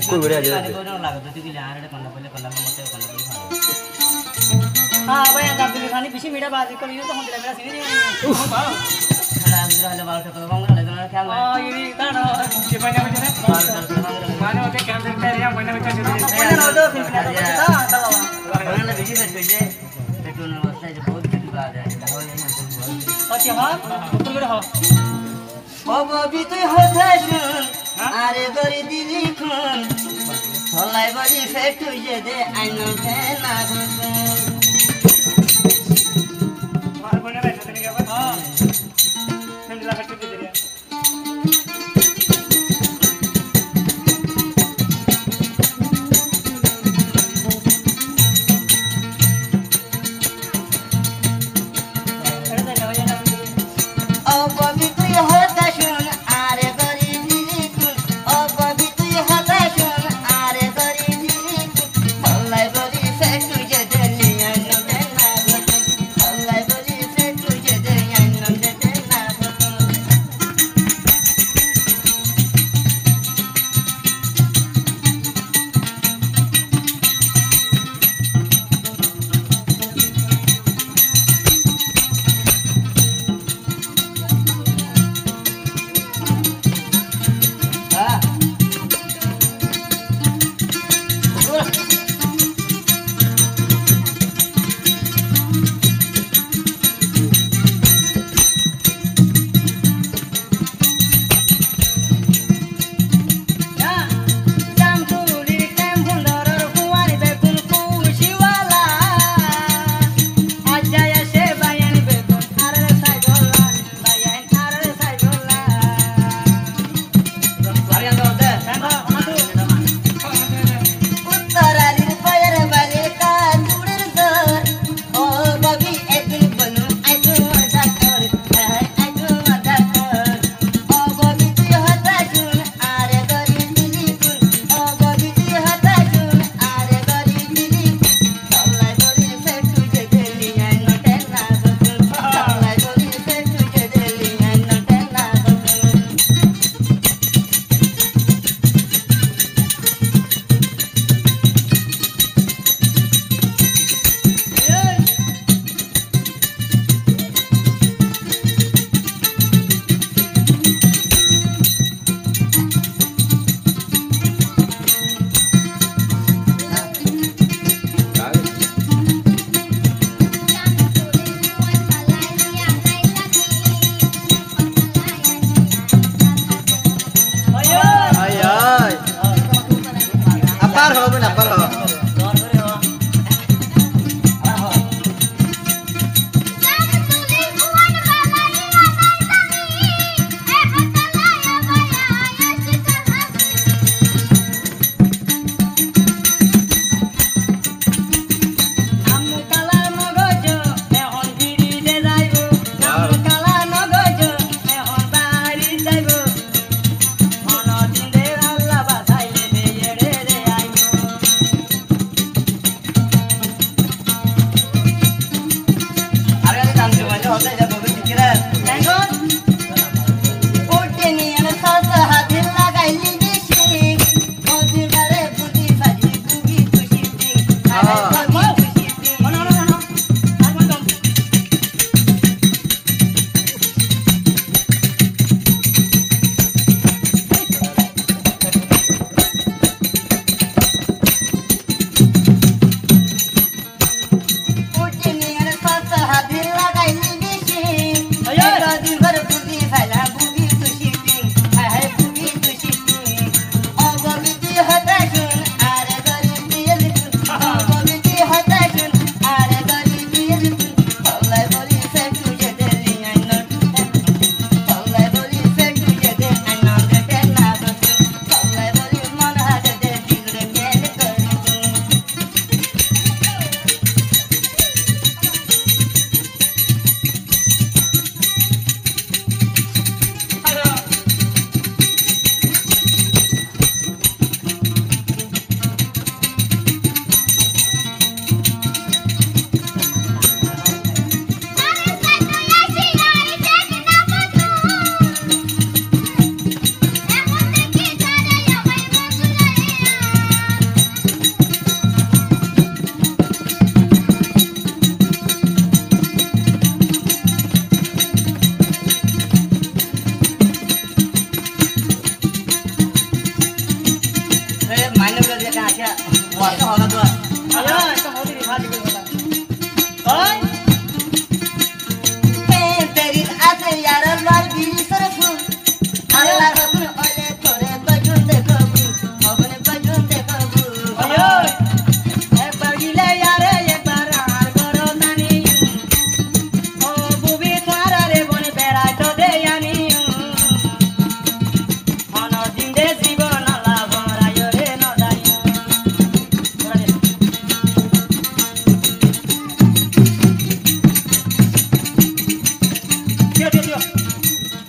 कोई बढ़िया गाने जगह को ना लागत तो कि यार रे कंडा पहले कंडा में मत कंडा पहले हां भाई गाब दिल खानी पिछी मीठा बात करी तो हम मेरा सीने नहीं खड़ा दूसरा वाला बाल ठोक दूंगा ले दूंगा क्या हां ये कानो के बने बने माने ओके काम करते हैं या बने बच्चे बने ना तो फिर ना तो बने ना बिजी बैठ गए पेट्रोल में बसता है जो बहुत बिजी बात है अच्छा हां तो मेरा हां बाबा भी तो होता सुन আরে গরি দিলি খুন হলাই বড়ি ফেটু যে দে আইনো ফেনা গুন মার বনে রে সাথে নিয়ে গেল হ্যাঁ ফেন্ডলা ফেটু দে রে Let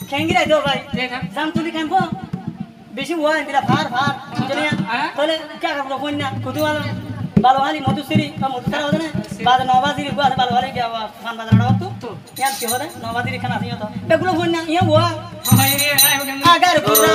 খেঙ্গি রাই দাও ভাই জাম তুলি কেন বেশি ওয়া দিলা ফার চলিয়া তাহলে কে কাপড় কই না কুতু ভালো হালি মধুশ্রী বা মধুসারা হতে না বাদ নবাজির গুয়া ভালো হালি কে ফান বাজার না তো ইয়ার কি হতে নবাজির খানা দিও তো বেগুলো কই না ইয়া ওয়া আগার গুরা